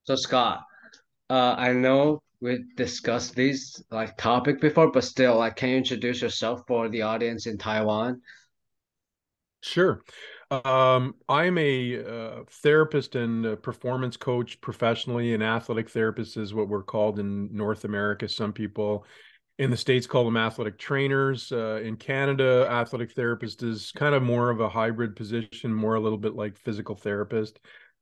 So Scott, I know we discussed these like topic before, but still, like, can you introduce yourself for the audience in Taiwan? Sure. I'm a therapist and a performance coach professionally. An athletic therapist is what we're called in North America. Some people in the States call them athletic trainers. In Canada, athletic therapist is kind of more of a hybrid position, more a little bit like physical therapist.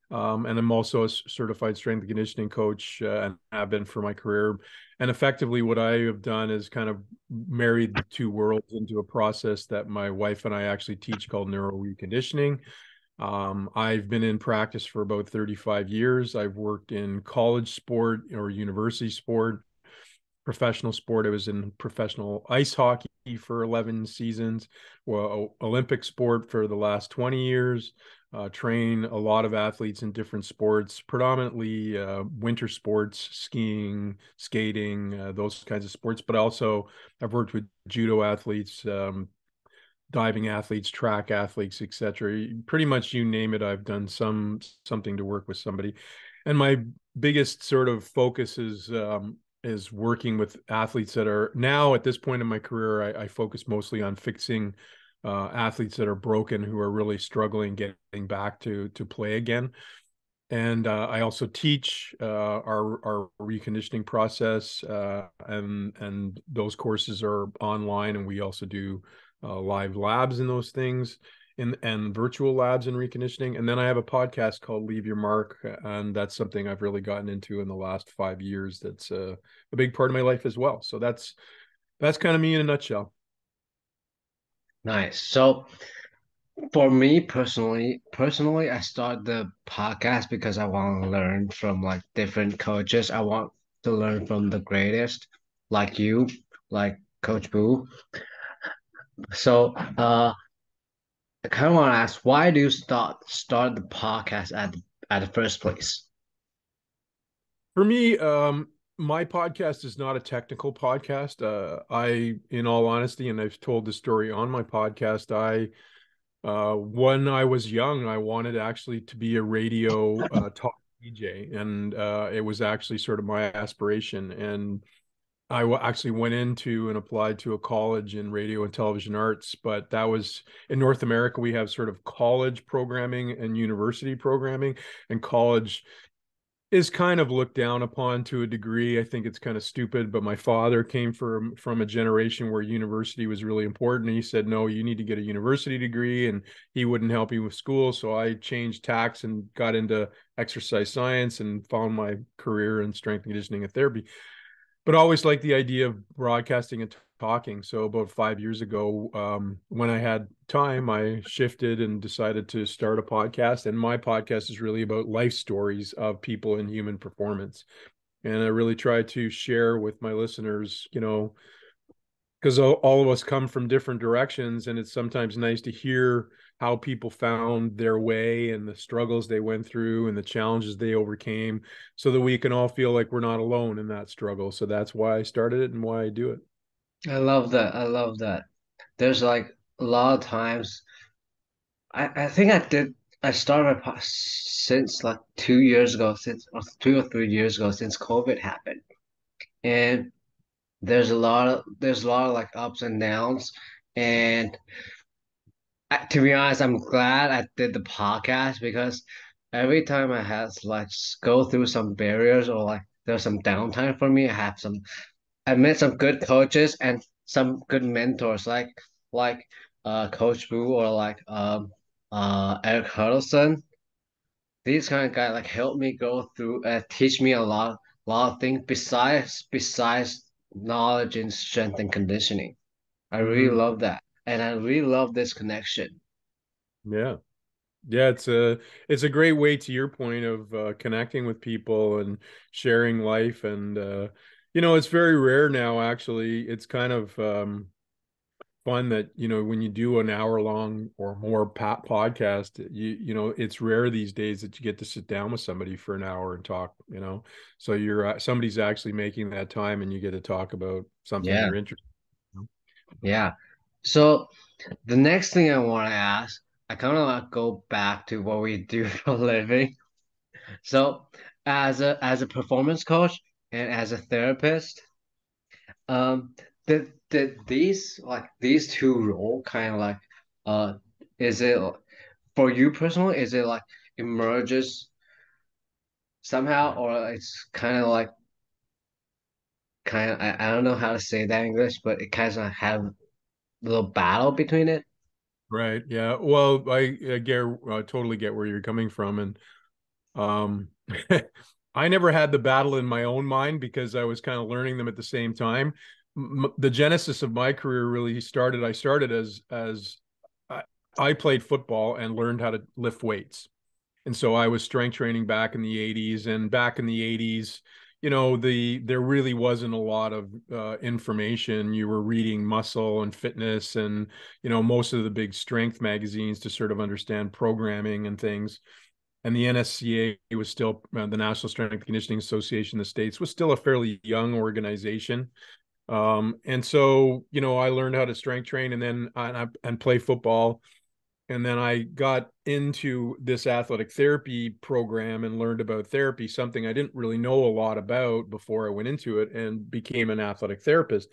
And I'm also a certified strength and conditioning coach, and have been for my career. And effectively, what I have done is kind of married the two worlds into a process that my wife and I actually teach called neuro reconditioning. I've been in practice for about 35 years. I've worked in college sport or university sport, professional sport. I was in professional ice hockey for 11 seasons, well, Olympic sport for the last 20 years. Train a lot of athletes in different sports, predominantly winter sports, skiing, skating, those kinds of sports. But also, I've worked with judo athletes, diving athletes, track athletes, etc. Pretty much you name it, I've done something to work with somebody. And my biggest sort of focus is working with athletes that are now at this point in my career. I focus mostly on fixing athletes that are broken, who are really struggling getting back to play again. And I also teach our reconditioning process, and those courses are online, and we also do live labs in those things, and virtual labs in reconditioning. And then I have a podcast called Leave Your Mark, and that's something I've really gotten into in the last 5 years. That's a big part of my life as well. So that's kind of me in a nutshell. Nice. So for me personally, I started the podcast because I want to learn from like different coaches. I want to learn from the greatest, like you, like Coach Boo. So, I kind of want to ask, why do you start the podcast at the first place? For me, my podcast is not a technical podcast. In all honesty, and I've told the story on my podcast, when I was young, I wanted actually to be a radio talk DJ, and it was actually sort of my aspiration. And actually went into and applied to a college in radio and television arts, but that was in North America. We have sort of college programming and university programming, and college is kind of looked down upon to a degree. I think it's kind of stupid, but my father came from a generation where university was really important. And he said, no, you need to get a university degree, and he wouldn't help you with school. So I changed tacks and got into exercise science and found my career in strength and conditioning and therapy, but I always liked the idea of broadcasting and talking. So about 5 years ago, when I had time, I shifted and decided to start a podcast. And my podcast is really about life stories of people in human performance. And I really try to share with my listeners, because all of us come from different directions, and it's sometimes nice to hear how people found their way and the struggles they went through and the challenges they overcame, so that we can all feel like we're not alone in that struggle. So that's why I started it and why I do it. I love that. I love that. There's like a lot of times. I think I started since like 2 years ago, since or 2 or 3 years ago, since COVID happened, and there's a lot of like ups and downs, and to be honest, I'm glad I did the podcast because every time I had to like go through some barriers or like there's some downtime for me, I met some good coaches and some good mentors like Coach Boo or like Eric Huddleston. These kind of guys like help me go through teach me a lot of things besides knowledge and strength and conditioning. I really Hmm. love that. And I really love this connection. Yeah. Yeah, it's a great way, to your point, of connecting with people and sharing life. And it's very rare now, actually. It's kind of fun that, when you do an hour long or more podcast, it's rare these days that you get to sit down with somebody for an hour and talk. So somebody's actually making that time, and you get to talk about something Yeah, you're interested in. yeah. So the next thing I want to ask, I kind of like go back to what we do for a living. So as a performance coach and as a therapist, did these two role kind of like is it for you personally, is it like emerges somehow, or it's kind of like I don't know how to say that in English, but it kind of have a little battle between it. Right. Yeah. Well, I totally get where you're coming from. And um, I never had the battle in my own mind because I was kind of learning them at the same time. The genesis of my career really started. I started as I, I played football and learned how to lift weights. And so I was strength training back in the 80s. And back in the 80s, there really wasn't a lot of information. You were reading Muscle and Fitness and most of the big strength magazines to sort of understand programming and things. And the NSCA was still the National Strength and Conditioning Association in the States was still a fairly young organization. And so I learned how to strength train and play football. And then I got into this athletic therapy program and learned about therapy, something I didn't really know a lot about before I went into it, and became an athletic therapist.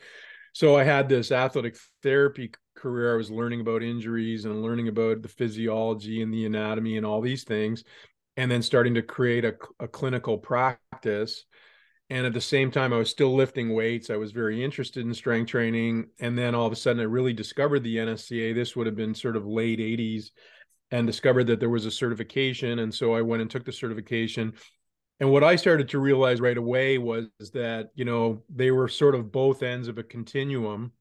So I had this athletic therapy career. I was learning about injuries and learning about the physiology and the anatomy and all these things, and then starting to create a clinical practice. And at the same time, I was still lifting weights. I was very interested in strength training. And then all of a sudden, I really discovered the NSCA. This would have been sort of late 80s, and discovered that there was a certification. And so I went and took the certification. And what I started to realize right away was that, they were sort of both ends of a continuum.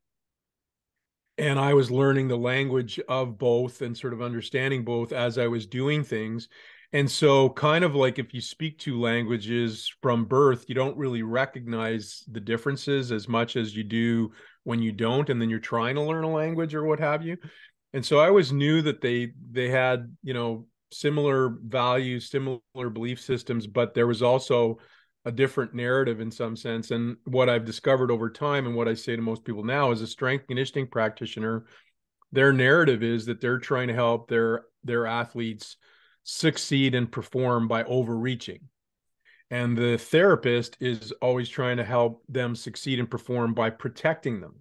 And I was learning the language of both and sort of understanding both as I was doing things. And so, kind of like if you speak two languages from birth, you don't really recognize the differences as much as you do when you don't, and then you're trying to learn a language or what have you. And so, I always knew that they had similar values, similar belief systems, but there was also a different narrative in some sense. And what I've discovered over time, and what I say to most people now, as a strength conditioning practitioner, their narrative is that they're trying to help their athletes succeed and perform by overreaching. And the therapist is always trying to help them succeed and perform by protecting them,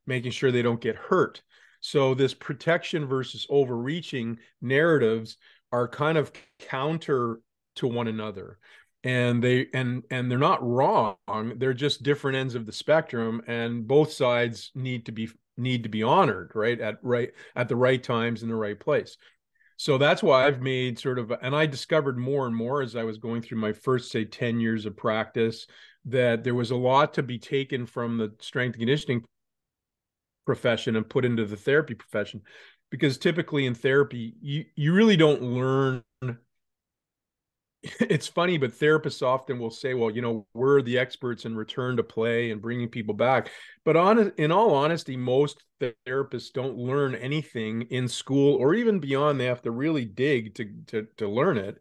making sure they don't get hurt. So this protection versus overreaching narratives are kind of counter to one another. And they're not wrong. They're just different ends of the spectrum, and both sides need to be honored, right at the right times in the right place. So that's why I've made and I discovered more and more as I was going through my first, say, 10 years of practice, that there was a lot to be taken from the strength and conditioning profession and put into the therapy profession. Because typically in therapy, you really don't learn. It's funny, but therapists often will say, well, we're the experts in return to play and bringing people back. But in all honesty, most therapists don't learn anything in school or even beyond. They have to really dig to learn it,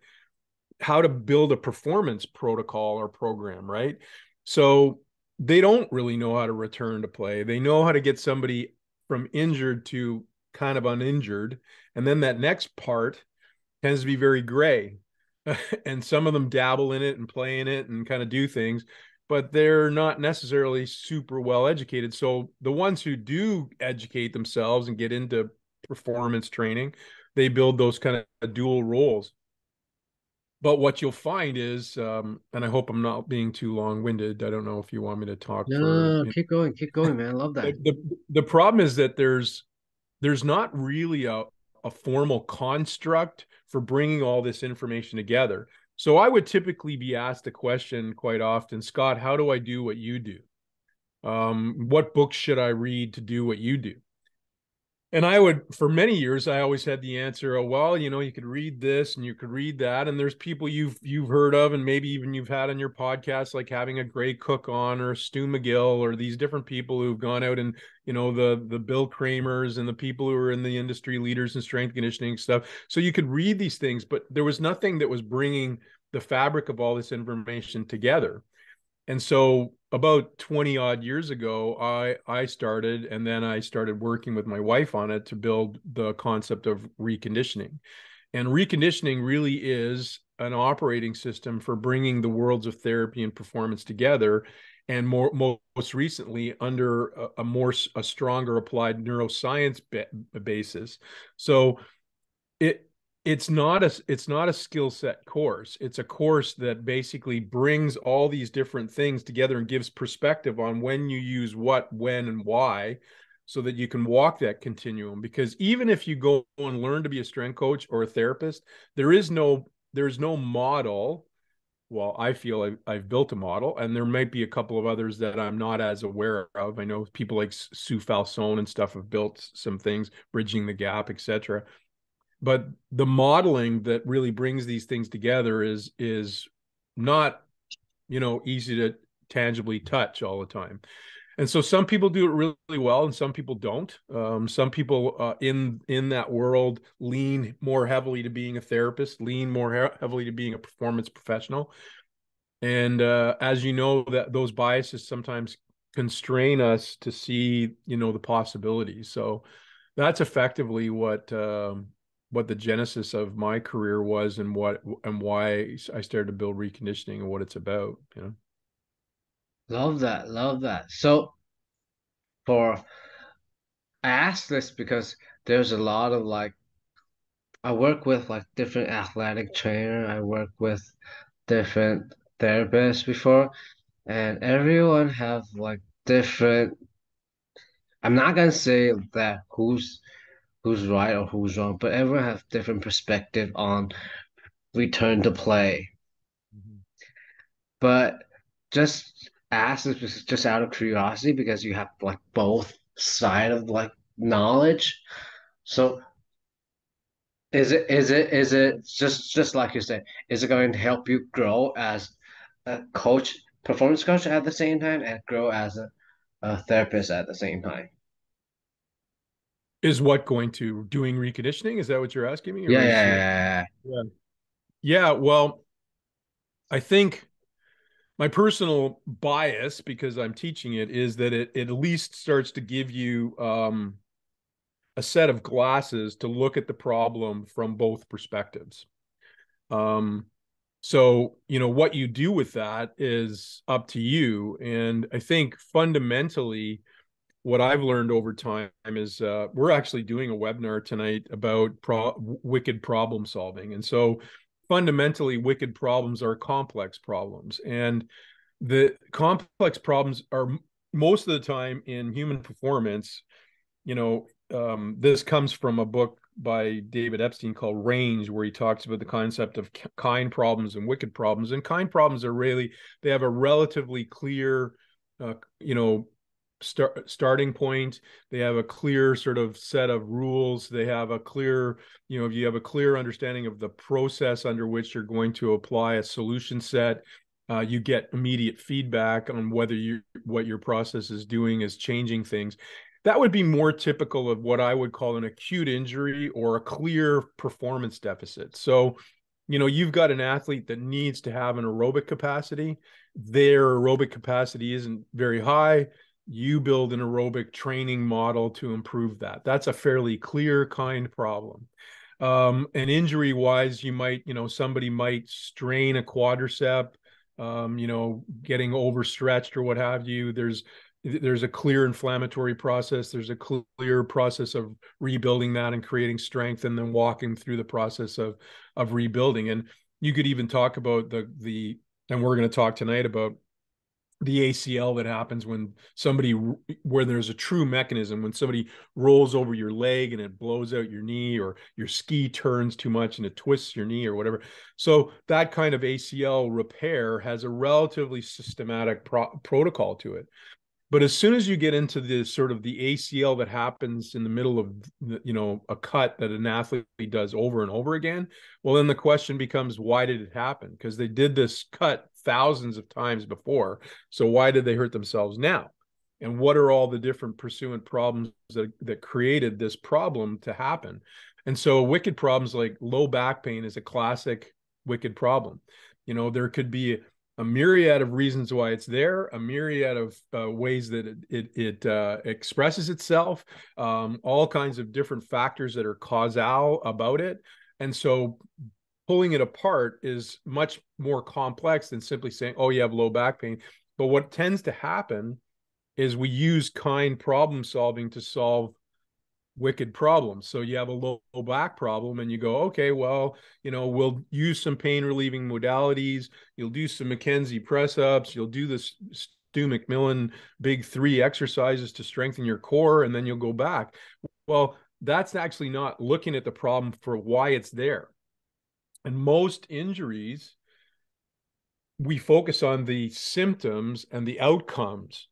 how to build a performance protocol or program, right? So they don't really know how to return to play. They know how to get somebody from injured to kind of uninjured. And then that next part tends to be very gray. And some of them dabble in it and play in it and kind of do things, but they're not necessarily super well educated. So the ones who do educate themselves and get into performance training, they build those kind of dual roles. But what you'll find is, and I hope I'm not being too long-winded. I don't know if you want me to talk No, for. no, no, keep going, man. I love that. The problem is that there's not really a formal construct for bringing all this information together. So I would typically be asked a question quite often, Scott, how do I do what you do? What books should I read to do what you do? And for many years, I always had the answer, oh, well, you could read this and you could read that. And there's people you've heard of, and maybe even you've had on your podcast, like having a Gray Cook on, or Stu McGill, or these different people who've gone out and, the Bill Kramers and the people who are in the industry leaders in strength conditioning stuff. So you could read these things, but there was nothing that was bringing the fabric of all this information together. And so about 20 odd years ago, I started, and then I started working with my wife on it to build the concept of reconditioning. And reconditioning really is an operating system for bringing the worlds of therapy and performance together. And most recently under a stronger applied neuroscience basis. So it's not a skill set course. It's a course that basically brings all these different things together and gives perspective on when you use what, when, and why, so that you can walk that continuum. Because even if you go and learn to be a strength coach or a therapist, there's no model. Well, I feel I've built a model, and there might be a couple of others that I'm not as aware of. I know people like Sue Falsone and stuff have built some things, Bridging the Gap, etc. But the modeling that really brings these things together is not, easy to tangibly touch all the time. And so some people do it really well, and some people don't. Some people in that world lean more heavily to being a therapist, lean more heavily to being a performance professional. And as you know, that those biases sometimes constrain us to see, the possibilities. So that's effectively what the genesis of my career was, and why I started to build reconditioning and what it's about. Love that, love that. So for I ask this because there's a lot of like I work with like different athletic trainer. I work with different therapists before, and everyone have like different. I'm not gonna say that who's right or who's wrong, but everyone has different perspective on return to play. Mhm. But just ask this just out of curiosity because you have like both side of like knowledge. So is it just like you said, is it going to help you grow as a coach, performance coach at the same time and grow as a therapist at the same time? Is what going to doing reconditioning? Is that what you're asking me, Yeah, or yeah, is yeah, yeah? Yeah. Well, I think my personal bias, because I'm teaching it, is that it at least starts to give you a set of glasses to look at the problem from both perspectives. Um, so, what you do with that is up to you. And I think fundamentally, what I've learned over time is we're actually doing a webinar tonight about wicked problem solving. And so fundamentally, wicked problems are complex problems. And the complex problems are most of the time in human performance. This comes from a book by David Epstein called Range, where he talks about the concept of kind problems and wicked problems. And kind problems are really, they have a relatively clear, uh, you know, starting point. They have a clear sort of set of rules. They have a clear, you have a clear understanding of the process under which you're going to apply a solution set. You get immediate feedback on whether what your process is doing is changing things. That would be more typical of what I would call an acute injury or a clear performance deficit. So, you've got an athlete that needs to have an aerobic capacity. Their aerobic capacity isn't very high. You build an aerobic training model to improve that. That's a fairly clear kind problem. And injury wise, somebody might strain a quadricep, getting overstretched or what have you. There's a clear inflammatory process. There's a clear process of rebuilding that and creating strength, and then walking through the process of rebuilding. And you could even talk about and we're going to talk tonight about the ACL that happens where there's a true mechanism, when somebody rolls over your leg and it blows out your knee, or your ski turns too much and it twists your knee or whatever. So that kind of ACL repair has a relatively systematic protocol to it. But as soon as you get into the sort of the ACL that happens in the middle of, a cut that an athlete does over and over again, well, then the question becomes, why did it happen? Because they did this cut thousands of times before. So why did they hurt themselves now? And what are all the different pursuant problems that created this problem to happen? And so wicked problems like low back pain is a classic wicked problem. There could be a myriad of reasons why it's there, a myriad of ways that it expresses itself, all kinds of different factors that are causal about it. And so pulling it apart is much more complex than simply saying, oh, you have low back pain. But what tends to happen is we use kind problem solving to solve wicked problems. So you have a low back problem and you go, okay, well, we'll use some pain relieving modalities. You'll do some McKenzie press ups. You'll do this Stu McMillan big 3 exercises to strengthen your core, and then you'll go back. Well, that's actually not looking at the problem for why it's there. And most injuries, we focus on the symptoms and the outcomes.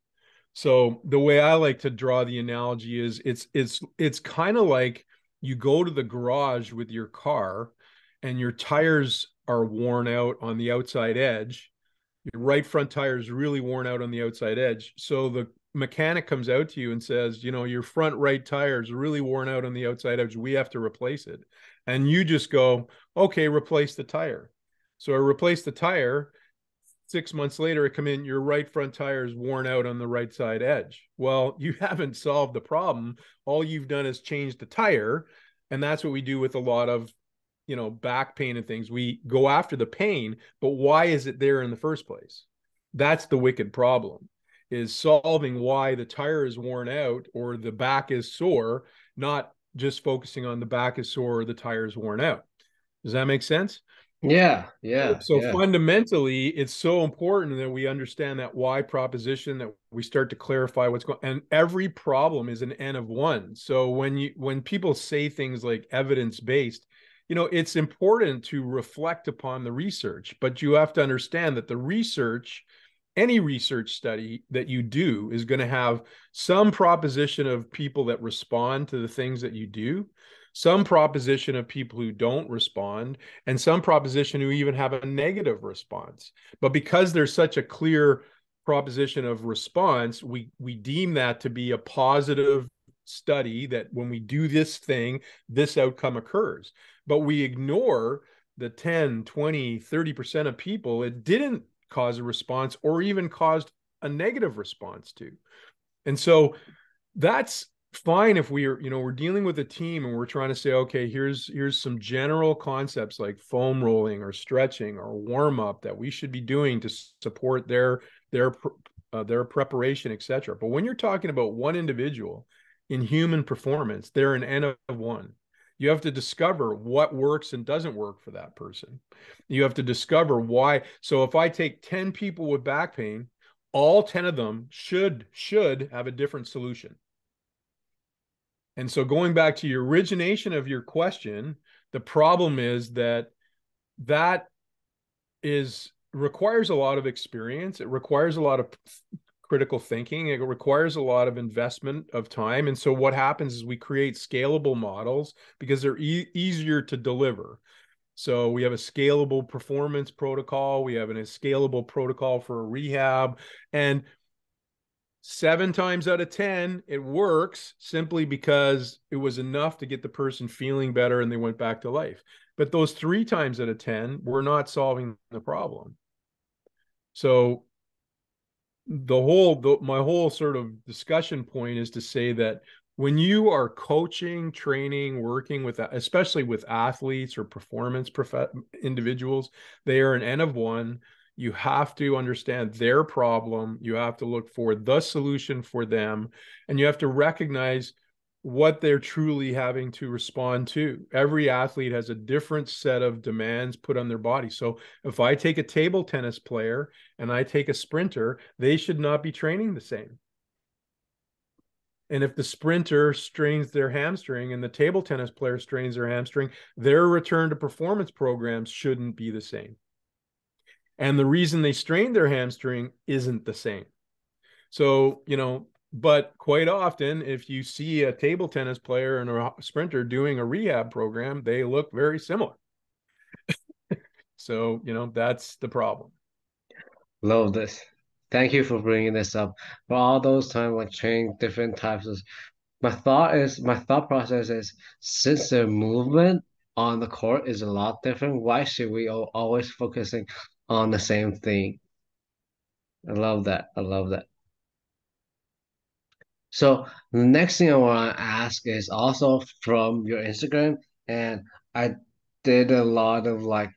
So the way I like to draw the analogy is it's kind of like you go to the garage with your car and your tires are worn out on the outside edge. Your right front tire is really worn out on the outside edge. So the mechanic comes out to you and says, your front right tire is really worn out on the outside edge. We have to replace it. And you just go, okay, replace the tire. So I replace the tire. 6 months later, I come in, your right front tire is worn out on the right side edge. Well, you haven't solved the problem. All you've done is change the tire. And that's what we do with a lot of, back pain and things. We go after the pain, but why is it there in the first place? That's the wicked problem, is solving why the tire is worn out or the back is sore, not just focusing on the back is sore or the tire is worn out. Does that make sense? Yeah, yeah, So yeah. fundamentally, it's so important that we understand that why proposition, that we start to clarify what's going on. And every problem is an N of 1. So when people say things like evidence-based, it's important to reflect upon the research, but you have to understand that the research, any research study that you do is going to have some proposition of people that respond to the things that you do, some proposition of people who don't respond, and some proposition who even have a negative response. But because there's such a clear proposition of response, we deem that to be a positive study, that when we do this thing, this outcome occurs. But we ignore the 10, 20, 30% of people it didn't cause a response or even caused a negative response to. And so that's fine if we're dealing with a team and we're trying to say, okay, here's some general concepts like foam rolling or stretching or warm up that we should be doing to support their preparation, etc. But when you're talking about one individual in human performance, they're an N of 1. You have to discover what works and doesn't work for that person. You have to discover why. So if I take 10 people with back pain, all 10 of them should have a different solution. And so going back to your origination of your question, the problem is that requires a lot of experience. It requires a lot of critical thinking. It requires a lot of investment of time. And so what happens is we create scalable models because they're easier to deliver. So we have a scalable performance protocol. We have a scalable protocol for a rehab. And 7 times out of 10, it works simply because it was enough to get the person feeling better and they went back to life. But those 3 times out of 10, we're not solving the problem. So my whole sort of discussion point is to say that when you are coaching, training, working with, especially with athletes or performance individuals, they are an N of 1. You have to understand their problem. You have to look for the solution for them, and you have to recognize what they're truly having to respond to. Every athlete has a different set of demands put on their body. So if I take a table tennis player and I take a sprinter, they should not be training the same. And if the sprinter strains their hamstring and the table tennis player strains their hamstring, their return to performance programs shouldn't be the same. And the reason they strained their hamstring isn't the same. So, but quite often, if you see a table tennis player and a sprinter doing a rehab program, they look very similar. So, that's the problem. Love this. Thank you for bringing this up. For all those times like training different types of, my thought process is, since the movement on the court is a lot different, why should we always focusing on the same thing? I love that. I love that. So the next thing I want to ask is also from your Instagram, and I did a lot of I,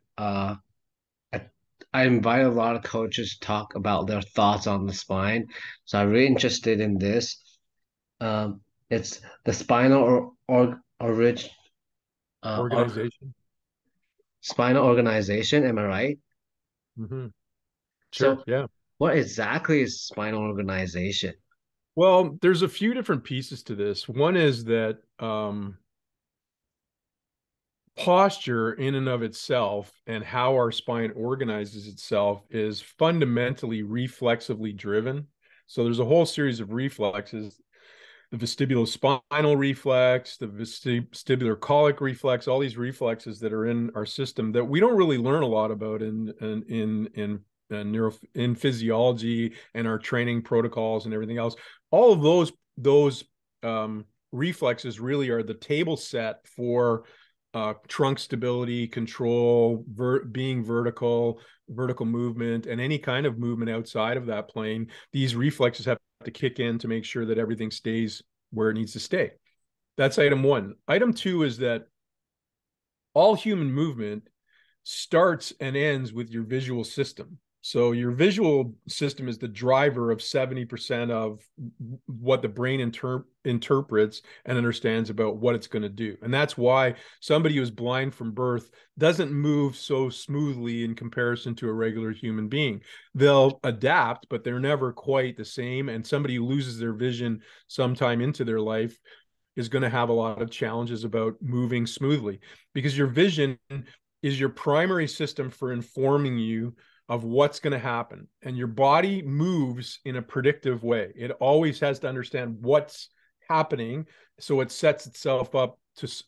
I invite a lot of coaches to talk about their thoughts on the spine. So I'm really interested in this. It's the uh, or, Organization. spinal organization. Am I right? Mm-hmm. Sure. So Yeah. what exactly is spinal organization? Well, there's a few different pieces to this. One is that posture in and of itself and how our spine organizes itself is fundamentally reflexively driven. So there's a whole series of reflexes, the vestibulospinal reflex, the vestibular colic reflex, all these reflexes that are in our system that we don't really learn a lot about in physiology and our training protocols and everything else. All of those reflexes really are the table set for trunk stability, control, being vertical movement, and any kind of movement outside of that plane. These reflexes have to kick in to make sure that everything stays where it needs to stay. That's item one. Item two is that all human movement starts and ends with your visual system. So your visual system is the driver of 70% of what the brain interprets and understands about what it's going to do. And that's why somebody who's blind from birth doesn't move so smoothly in comparison to a regular human being. They'll adapt, but they're never quite the same. And somebody who loses their vision sometime into their life is going to have a lot of challenges about moving smoothly, because your vision is your primary system for informing you of what's going to happen. And your body moves in a predictive way. It always has to understand what's happening, so it sets itself up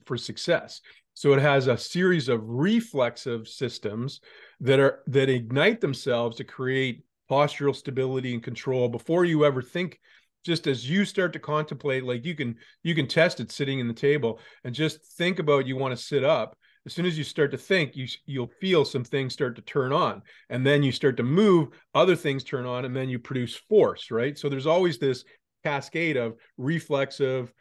for success. So it has a series of reflexive systems that ignite themselves to create postural stability and control before you ever think. Just as you start to contemplate, like you can test it sitting in the table and just think about you want to sit up. As soon as you start to think, you'll feel some things start to turn on, and then you start to move, other things turn on, and then you produce force, right? So there's always this cascade of reflexive,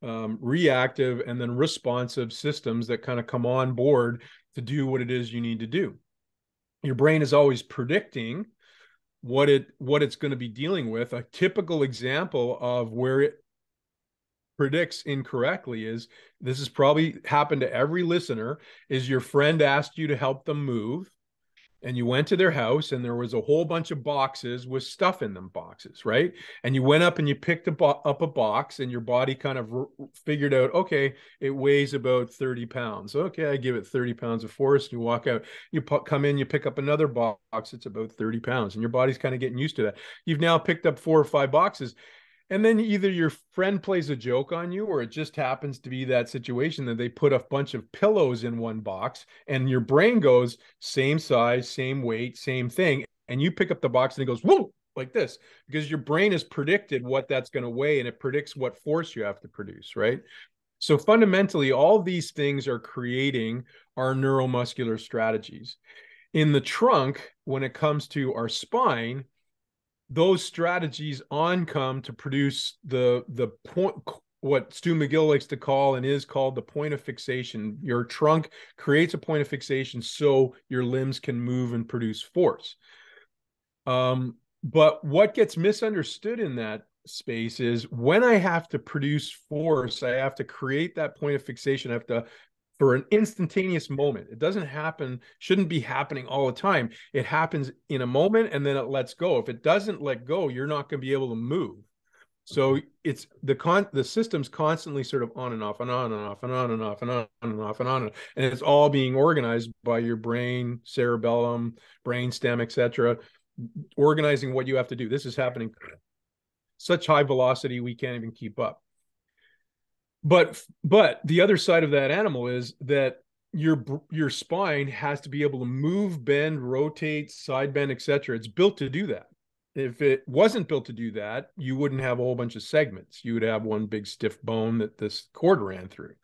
reactive, and then responsive systems that kind of come on board to do what it is you need to do. Your brain is always predicting what it's going to be dealing with. A typical example of where it predicts incorrectly is, this has probably happened to every listener, is your friend asked you to help them move, and you went to their house and there was a whole bunch of boxes with stuff in them, boxes, right? And you went up and you picked up a box, and your body kind of figured out, okay, it weighs about 30 pounds. Okay, I give it 30 pounds of force. You walk out, you come in, you pick up another box, it's about 30 pounds, and your body's kind of getting used to that. You've now picked up 4 or 5 boxes. And then either your friend plays a joke on you, or it just happens to be that situation that they put a bunch of pillows in one box, and your brain goes, same size, same weight, same thing. And you pick up the box and it goes, whoa, like this, because your brain has predicted what that's going to weigh, and it predicts what force you have to produce, right? So fundamentally, all these things are creating our neuromuscular strategies. In the trunk, when it comes to our spine, those strategies come to produce the point, what Stu McGill likes to call and is called the point of fixation. Your trunk creates a point of fixation so your limbs can move and produce force. But what gets misunderstood in that space is, when I have to produce force, I have to create that point of fixation. I have to, for an instantaneous moment. It doesn't happen, shouldn't be happening all the time. It happens in a moment and then it lets go. If it doesn't let go, you're not going to be able to move. So it's the system's constantly sort of on and off and on and off and on and off and on and off and on. And it's all being organized by your brain, cerebellum, brain stem, etc., organizing what you have to do. This is happening such high velocity, we can't even keep up. But the other side of that animal is that your spine has to be able to move, bend, rotate, side bend, etc. It's built to do that. If it wasn't built to do that, you wouldn't have a whole bunch of segments. You would have one big stiff bone that this cord ran through.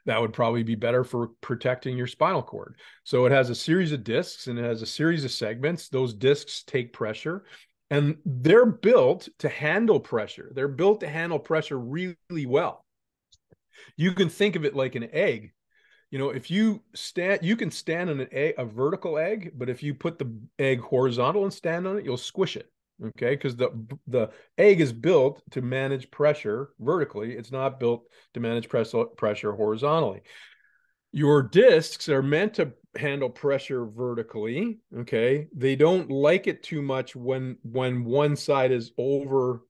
That would probably be better for protecting your spinal cord. So it has a series of discs and it has a series of segments. Those discs take pressure, and they're built to handle pressure. They're built to handle pressure really well. You can think of it like an egg. if you can stand on a vertical egg, but if you put the egg horizontal and stand on it, you'll squish it. Okay, because the egg is built to manage pressure vertically. It's not built to manage pressure horizontally. Your discs are meant to handle pressure vertically. Okay, they don't like it too much when one side is over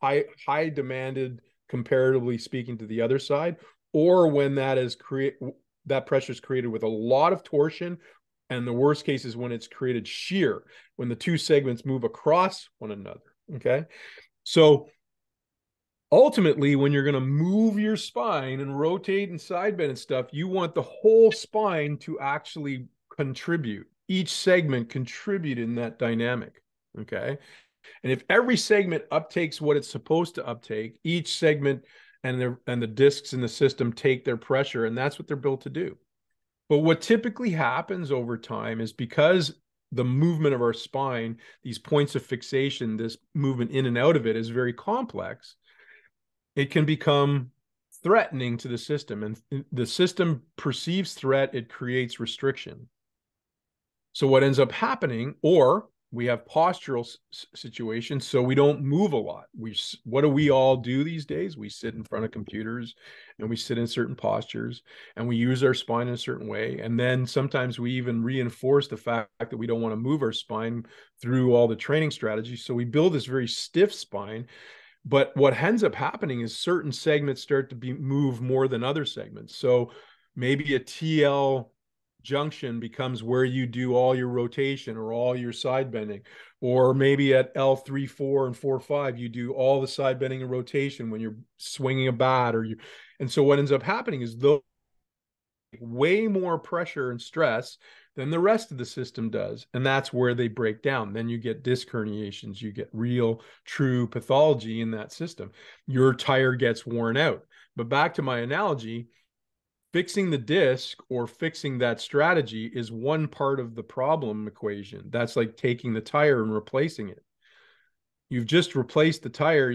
high demanded, comparatively speaking, to the other side, or when that pressure is created with a lot of torsion. And the worst case is when it's created shear, when the two segments move across one another. Okay. So ultimately, when you're going to move your spine and rotate and side bend and stuff, you want the whole spine to actually contribute, each segment contribute in that dynamic. Okay. And if every segment uptakes what it's supposed to uptake, each segment and the discs in the system take their pressure, and that's what they're built to do. But what typically happens over time is because the movement of our spine, these points of fixation, this movement in and out of it is very complex, it can become threatening to the system. And the system perceives threat, it creates restriction. So what ends up happening, or we have postural situations, so we don't move a lot. What do we all do these days? We sit in front of computers and we sit in certain postures and we use our spine in a certain way. And then sometimes we even reinforce the fact that we don't want to move our spine through all the training strategies. So we build this very stiff spine. But what ends up happening is certain segments start to be moved more than other segments. So maybe a TL junction becomes where you do all your rotation or all your side bending, or maybe at L3, 4, and 4, 5, you do all the side bending and rotation when you're swinging a bat, and so what ends up happening is those way more pressure and stress than the rest of the system does. And that's where they break down. Then you get disc herniations, you get real, true pathology in that system. Your tire gets worn out. But back to my analogy, fixing the disc or fixing that strategy is one part of the problem equation. That's like taking the tire and replacing it. You've just replaced the tire,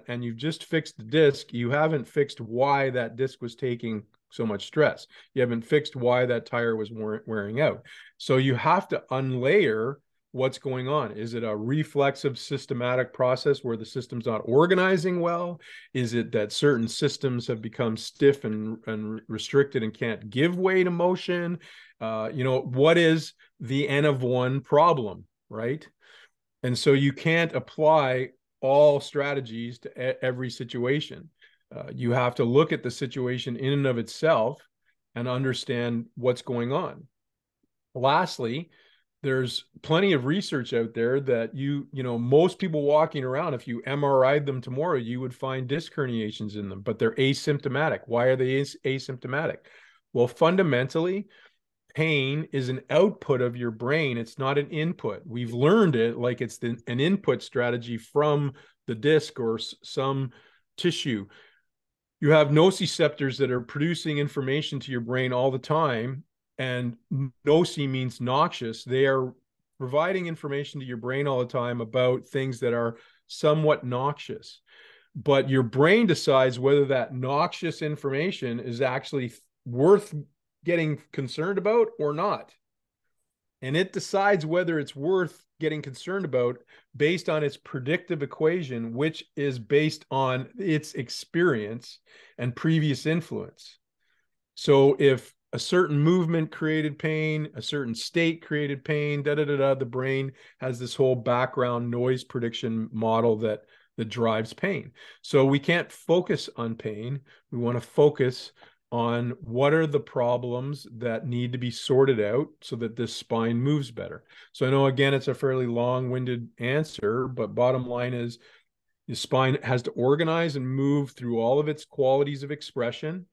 and you've just fixed the disc. You haven't fixed why that disc was taking so much stress. You haven't fixed why that tire was wearing out. So you have to unlayer what's going on. Is it a reflexive systematic process where the system's not organizing well? Is it that certain systems have become stiff and restricted and can't give way to motion? What is the N of one problem, right? And so you can't apply all strategies to every situation. You have to look at the situation in and of itself and understand what's going on. Lastly, there's plenty of research out there that most people walking around, if you MRI'd them tomorrow, you would find disc herniations in them, but they're asymptomatic. Why are they asymptomatic? Well, fundamentally, pain is an output of your brain. It's not an input. We've learned it like it's an input strategy from the disc or some tissue. You have nociceptors that are producing information to your brain all the time. And noci means noxious. They are providing information to your brain all the time about things that are somewhat noxious. But your brain decides whether that noxious information is actually worth getting concerned about or not. And it decides whether it's worth getting concerned about based on its predictive equation, which is based on its experience and previous influence. So if a certain movement created pain, a certain state created pain, the brain has this whole background noise prediction model that drives pain. So we can't focus on pain. We want to focus on what are the problems that need to be sorted out so that this spine moves better. So I know, again, it's a fairly long-winded answer, but bottom line is the spine has to organize and move through all of its qualities of expression.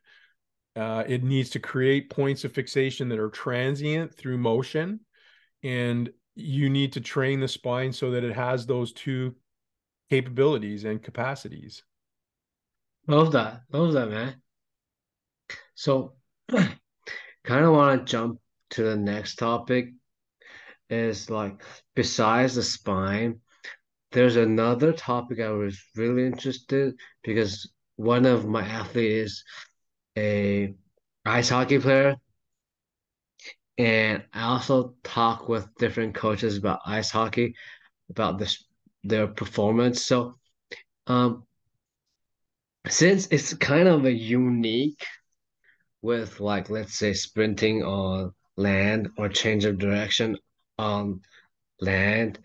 It needs to create points of fixation that are transient through motion. And you need to train the spine so that it has those two capabilities and capacities. Love that. Love that, man. So, kind of want to jump to the next topic is like, besides the spine, there's another topic I was really interested because one of my athletes is a ice hockey player, and I also talk with different coaches about ice hockey, about their performance. So, um, since it's kind of a unique with like let's say sprinting on land or change of direction on land.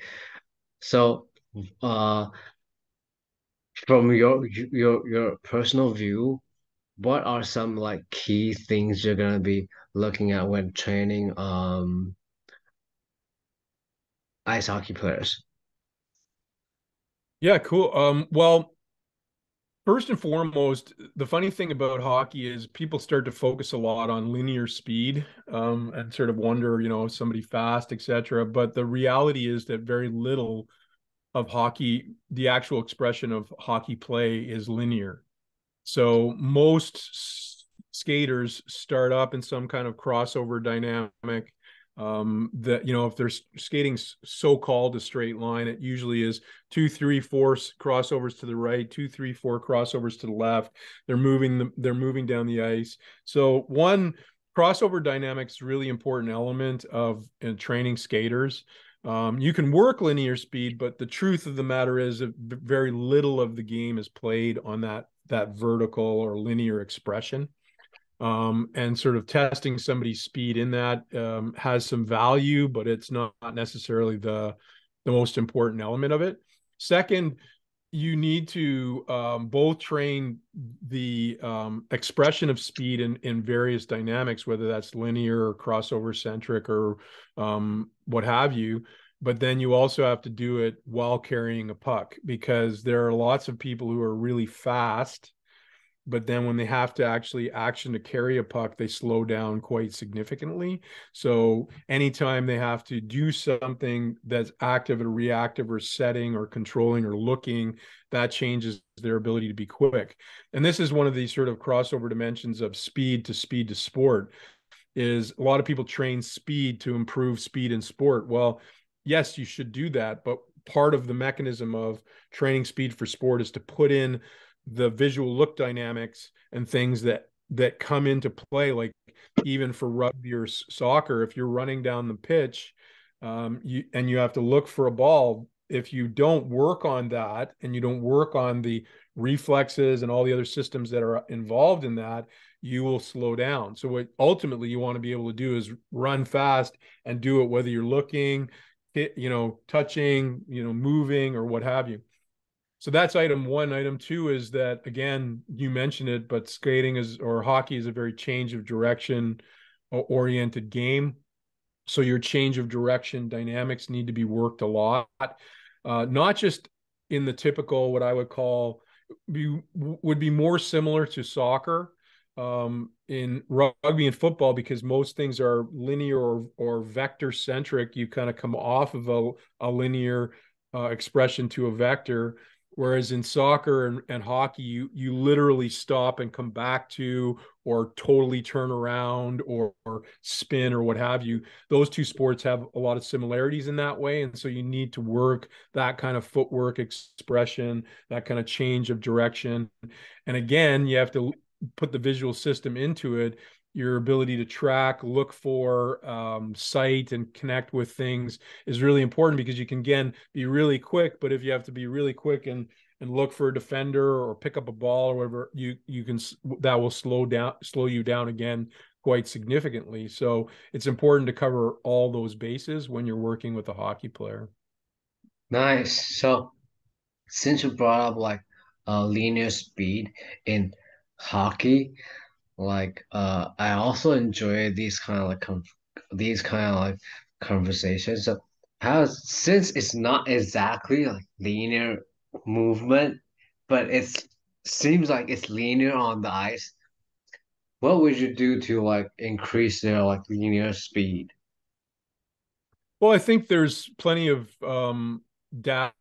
So, uh, from your personal view, what are some like key things you're gonna be looking at when training ice hockey players? Yeah, cool. Well, first and foremost, the funny thing about hockey is people start to focus a lot on linear speed, and sort of wonder, somebody fast, etc. But the reality is that very little of hockey, the actual expression of hockey play is linear. So most skaters start up in some kind of crossover dynamic. That if they're skating so-called a straight line, it usually is 2, 3, 4 crossovers to the right, 2, 3, 4 crossovers to the left. They're moving down the ice. So one, crossover dynamics is a really important element of training skaters. You can work linear speed, but the truth of the matter is that very little of the game is played on that vertical or linear expression. And sort of testing somebody's speed in that has some value, but it's not necessarily the most important element of it. Second, you need to both train the expression of speed in various dynamics, whether that's linear or crossover centric or what have you. But then you also have to do it while carrying a puck, because there are lots of people who are really fast, but then when they have to actually action to carry a puck, they slow down quite significantly. So anytime they have to do something that's active or reactive or setting or controlling or looking, that changes their ability to be quick. And this is one of these sort of crossover dimensions of speed to sport, is a lot of people train speed to improve speed in sport. Well, yes, you should do that, but part of the mechanism of training speed for sport is to put in the visual look dynamics and things that come into play, like even for rugby or soccer. If you're running down the pitch, you have to look for a ball, if you don't work on that and you don't work on the reflexes and all the other systems that are involved in that, you will slow down. So what ultimately you want to be able to do is run fast and do it whether you're looking, touching, moving or what have you. So that's item one. Item two is that, again, you mentioned it, but hockey is a very change of direction oriented game. So your change of direction dynamics need to be worked a lot, not just in the typical, what I would call would be more similar to soccer, in rugby and football, because most things are linear or vector centric. You kind of come off of a linear expression to a vector. Whereas in soccer and hockey, you literally stop and come back to, or totally turn around or spin or what have you. Those two sports have a lot of similarities in that way. And so you need to work that kind of footwork expression, that kind of change of direction. And again, you have to put the visual system into it. Your ability to track, look for, sight, and connect with things is really important, because you can, again, be really quick, but if you have to be really quick and look for a defender or pick up a ball or whatever, you can, that will slow you down again quite significantly. So it's important to cover all those bases when you're working with a hockey player. Nice. So since you brought up like linear speed in hockey, like I also enjoy these kind of like conversations. So how since it's not exactly like linear movement, but it's seems like it's linear on the ice, what would you do to like increase their like linear speed? Well, I think there's plenty of data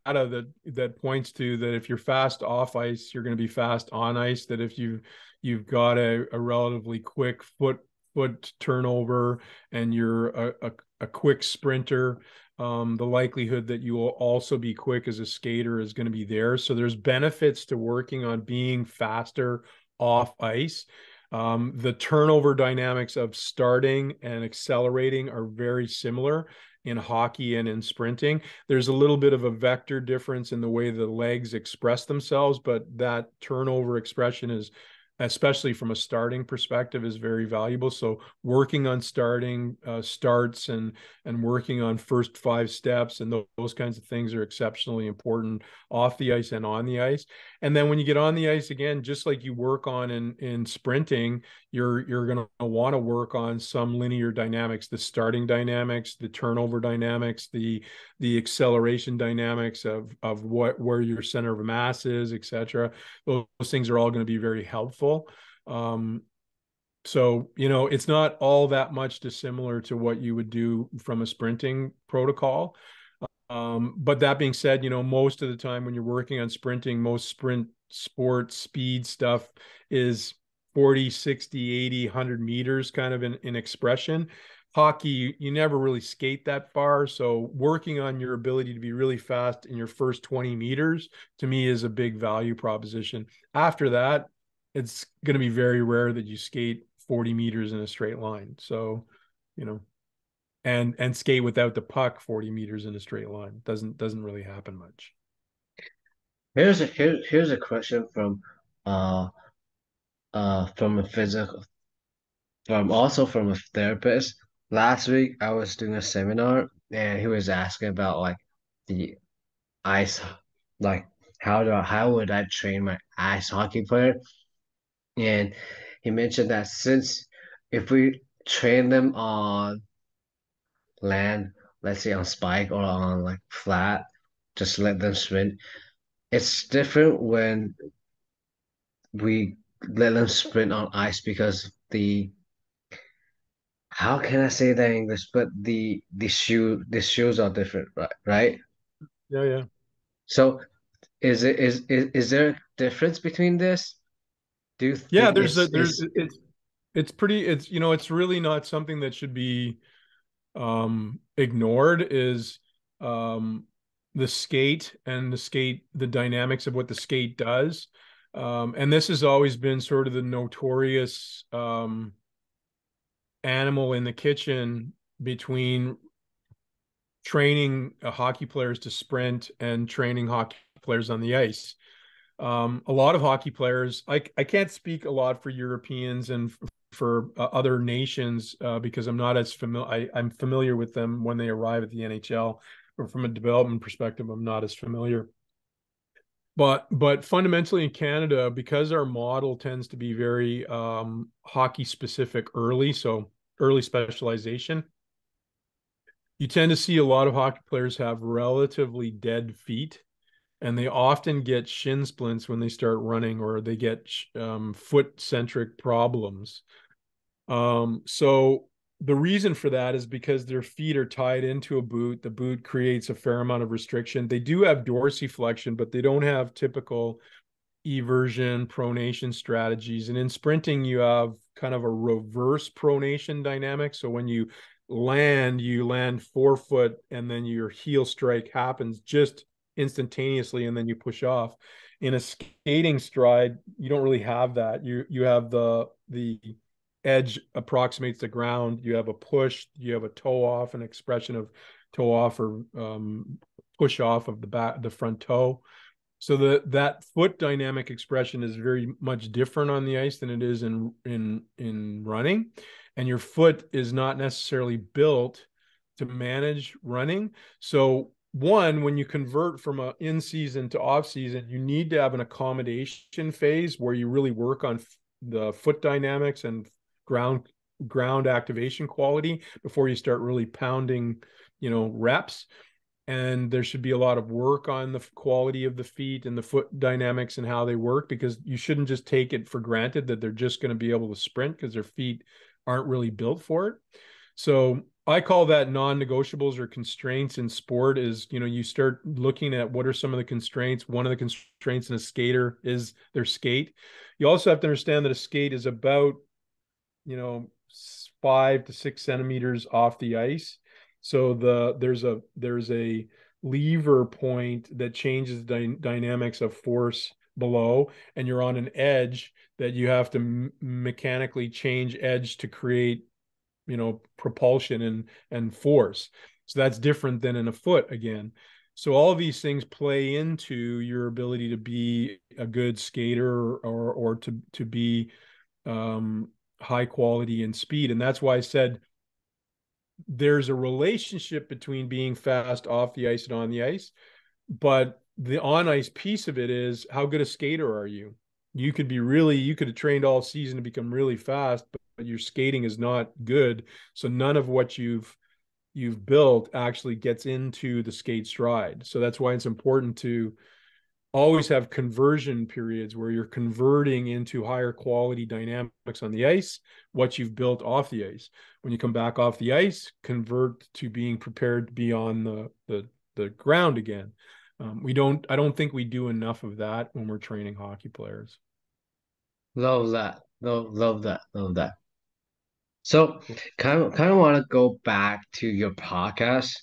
that points to that if you're fast off ice, you're going to be fast on ice. That if you've got a relatively quick foot turnover and you're a quick sprinter, the likelihood that you will also be quick as a skater is going to be there. So there's benefits to working on being faster off ice. The turnover dynamics of starting and accelerating are very similar in hockey and in sprinting. There's a little bit of a vector difference in the way the legs express themselves, but that turnover expression is, especially from a starting perspective, is very valuable. So working on starting starts and working on first 5 steps and those kinds of things are exceptionally important off the ice and on the ice. And then when you get on the ice again, just like you work on in sprinting, you're going to want to work on some linear dynamics, the starting dynamics, the turnover dynamics, the acceleration dynamics of where your center of mass is, etc. Those things are all going to be very helpful. So, it's not all that much dissimilar to what you would do from a sprinting protocol. But that being said, most of the time when you're working on sprinting, most sprint sport speed stuff is 40, 60, 80, 100 meters kind of in expression. Hockey, you never really skate that far. So working on your ability to be really fast in your first 20 meters, to me, is a big value proposition. After that, it's going to be very rare that you skate 40 meters in a straight line. So, and skate without the puck 40 meters in a straight line doesn't really happen much. Here's a question from a physical from a therapist. Last week I was doing a seminar and he was asking about like the ice, like how would I train my ice hockey player? And he mentioned that since if we train them on land, let's say on spike or on like flat, just let them sprint. It's different when we let them sprint on ice because the how can I say that in English? But the shoes are different, right? Right? Yeah, yeah. So is there a difference between this? Do you Yeah, think it's pretty, it's really not something that should be ignored, is um the dynamics of what the skate does. And this has always been sort of the notorious animal in the kitchen between training hockey players to sprint and training hockey players on the ice. A lot of hockey players, I can't speak a lot for Europeans and for other nations because I'm not as familiar. I'm familiar with them when they arrive at the NHL, but from a development perspective, I'm not as familiar. But fundamentally in Canada, because our model tends to be very hockey specific early, so early specialization, you tend to see a lot of hockey players have relatively dead feet, and they often get shin splints when they start running, or they get foot centric problems. So the reason for that is because their feet are tied into a boot. The boot creates a fair amount of restriction. They do have dorsiflexion, but they don't have typical eversion, pronation strategies. And in sprinting, you have kind of a reverse pronation dynamic. So when you land forefoot, and then your heel strike happens just instantaneously, and then you push off. In a skating stride, you don't really have that. You have the edge approximates the ground. You have a push, you have a toe off, an expression of toe off or push off of the front toe. So that foot dynamic expression is very much different on the ice than it is in running. And your foot is not necessarily built to manage running. So when you convert from a in season to off season, you need to have an accommodation phase where you really work on the foot dynamics and ground activation quality before you start really pounding, reps. And there should be a lot of work on the quality of the feet and the foot dynamics and how they work, because you shouldn't just take it for granted that they're just going to be able to sprint, because their feet aren't really built for it. So I call that non-negotiables or constraints in sport. Is, you start looking at what are some of the constraints. One of the constraints in a skater is their skate. You also have to understand that a skate is about 5 to 6 centimeters off the ice. So there's a lever point that changes the dynamics of force below, and you're on an edge that you have to mechanically change edge to create, propulsion and force. So that's different than in a foot again. So all of these things play into your ability to be a good skater or to be high quality and speed. And that's why I said there's a relationship between being fast off the ice and on the ice, but the on ice piece of it is how good a skater are you? You could have trained all season to become really fast, but your skating is not good. So none of what you've built actually gets into the skate stride. So that's why it's important to always have conversion periods where you're converting into higher quality dynamics on the ice, what you've built off the ice. When you come back off the ice, convert to being prepared to be on the ground again. I don't think we do enough of that when we're training hockey players. Love that. Love that. Love that. So kind of want to go back to your podcast.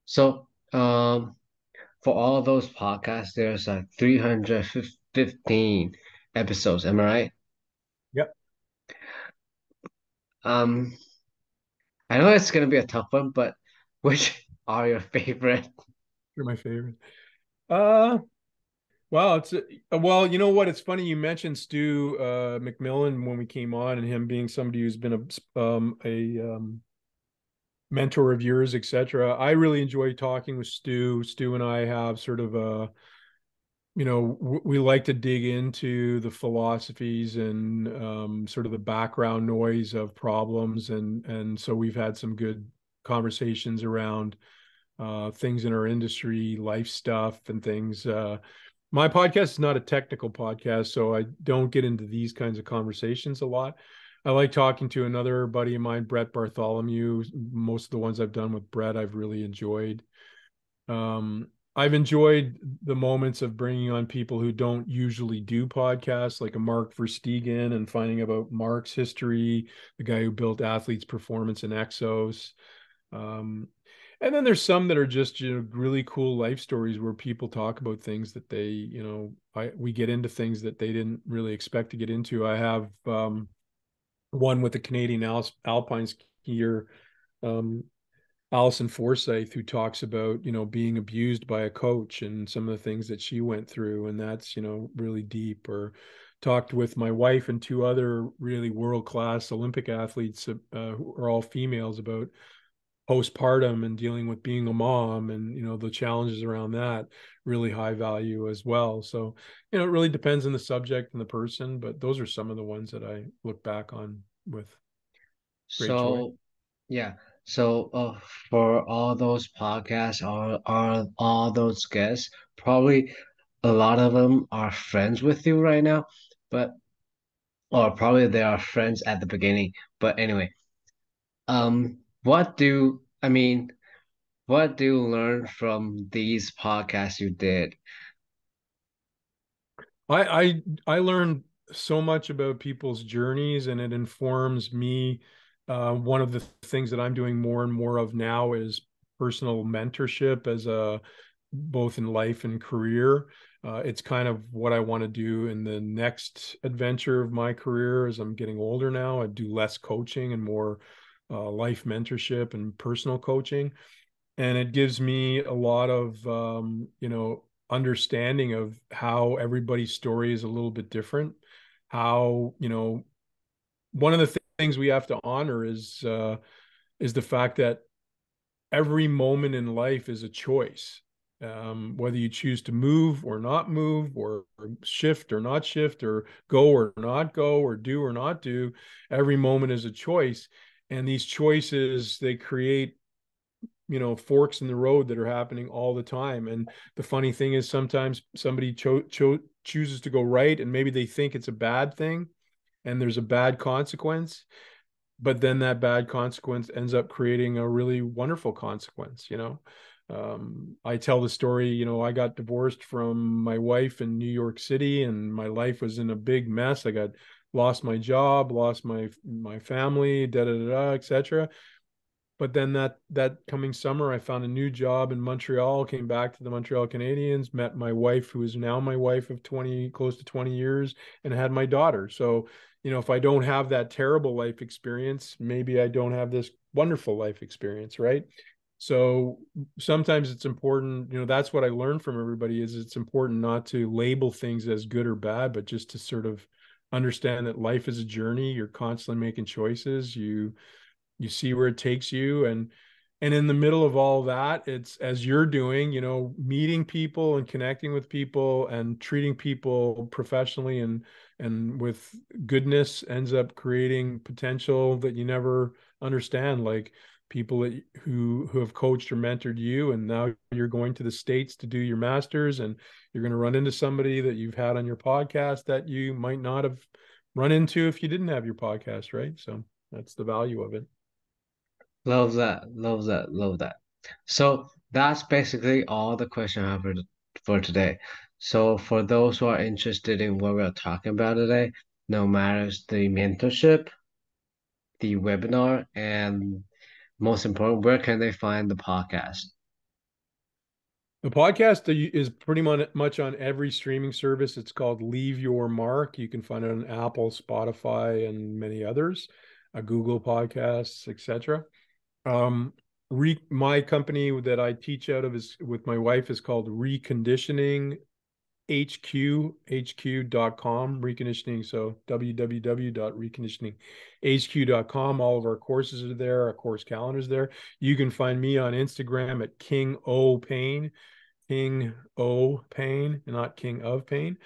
So for all those podcasts, there's 315 episodes. Am I right? Yep. Um, I know it's gonna be a tough one, but which are your favorite? You're my favorite. Uh, Wow, well, you know what? It's funny you mentioned Stu McMillan when we came on, and him being somebody who's been a mentor of yours, etc. I really enjoy talking with Stu. Stu and I have sort of we like to dig into the philosophies and sort of the background noise of problems, and so we've had some good conversations around things in our industry, life stuff, and things. My podcast is not a technical podcast, so I don't get into these kinds of conversations a lot. I like talking to another buddy of mine, Brett Bartholomew. Most of the ones I've done with Brett, I've really enjoyed. I've enjoyed the moments of bringing on people who don't usually do podcasts, like a Mark Verstegen, and finding about Mark's history, the guy who built Athletes Performance and Exos. And then there's some that are just, really cool life stories where people talk about things that they, we get into things that they didn't really expect to get into. I have one with the Canadian Alpine skier, Allison Forsyth, who talks about, being abused by a coach and some of the things that she went through. And that's, really deep. Or talked with my wife and two other really world-class Olympic athletes who are all females about postpartum and dealing with being a mom and the challenges around that. Really high value as well. So it really depends on the subject and the person, but those are some of the ones that I look back on with great joy. So yeah. So for all those podcasts, are all those guests, probably a lot of them are friends with you right now, but or probably they are friends at the beginning. But anyway, what do I mean? What do you learn from these podcasts you did? I learned so much about people's journeys, and it informs me. One of the things that I'm doing more and more of now is personal mentorship as a both in life and career. It's kind of what I want to do in the next adventure of my career as I'm getting older now. I do less coaching and more life mentorship and personal coaching. And it gives me a lot of, understanding of how everybody's story is a little bit different. How, one of the things we have to honor is the fact that every moment in life is a choice. Whether you choose to move or not move, or shift or not shift, or go or not go, or do or not do, every moment is a choice. And these choices, they create, forks in the road that are happening all the time. And the funny thing is sometimes somebody chooses to go right, and maybe they think it's a bad thing and there's a bad consequence, but then that bad consequence ends up creating a really wonderful consequence. I tell the story, I got divorced from my wife in New York City, and my life was in a big mess. I lost my job, lost my family, etc. But then that coming summer, I found a new job in Montreal, came back to the Montreal Canadiens, met my wife, who is now my wife of 20, close to 20 years, and had my daughter. So, if I don't have that terrible life experience, maybe I don't have this wonderful life experience, right? So sometimes it's important, that's what I learned from everybody, is it's important not to label things as good or bad, but just to sort of understand that life is a journey. You're constantly making choices. You see where it takes you, and in the middle of all that, it's, as you're doing, meeting people and connecting with people and treating people professionally and with goodness ends up creating potential that you never understand, like people who have coached or mentored you, and now you're going to the States to do your master's, and you're going to run into somebody that you've had on your podcast that you might not have run into if you didn't have your podcast, right? So that's the value of it. Love that. Love that. Love that. So that's basically all the question I have for today. So for those who are interested in what we're talking about today, no matters the mentorship, the webinar, and most important, where can they find the podcast? The podcast is pretty much on every streaming service. It's called Leave Your Mark. You can find it on Apple, Spotify, and many others, Google Podcasts, etc. My company that I teach out of is with my wife is called Reconditioning hq.com, reconditioning. So www.reconditioninghq.com. All of our courses are there. Our course calendar is there. You can find me on Instagram at King O Pain, not King of Pain.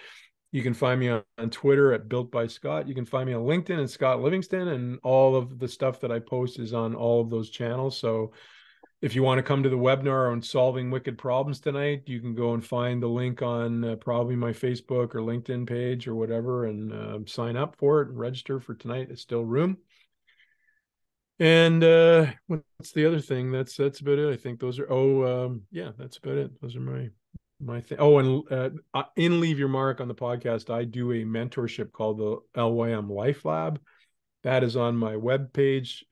You can find me on Twitter at Built by Scott. You can find me on LinkedIn at Scott Livingston, and all of the stuff that I post is on all of those channels. So if you want to come to the webinar on solving wicked problems tonight, you can go and find the link on probably my Facebook or LinkedIn page or whatever, and sign up for it and register for tonight. It's still room. And what's the other thing? That's about it. I think those are. Yeah, that's about it. Those are my thing. Oh, and in Leave Your Mark on the podcast, I do a mentorship called the LYM Life Lab. That is on my webpage,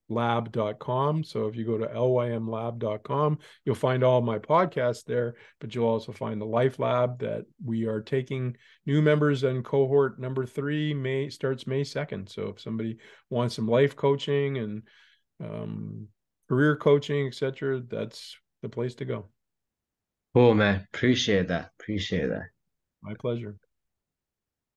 lymlab.com. So if you go to lymlab.com, you'll find all my podcasts there, but you'll also find the Life Lab that we are taking new members, and cohort number 3 starts May 2nd. So if somebody wants some life coaching and career coaching, etc., that's the place to go. Cool, man. Appreciate that. Appreciate that. My pleasure.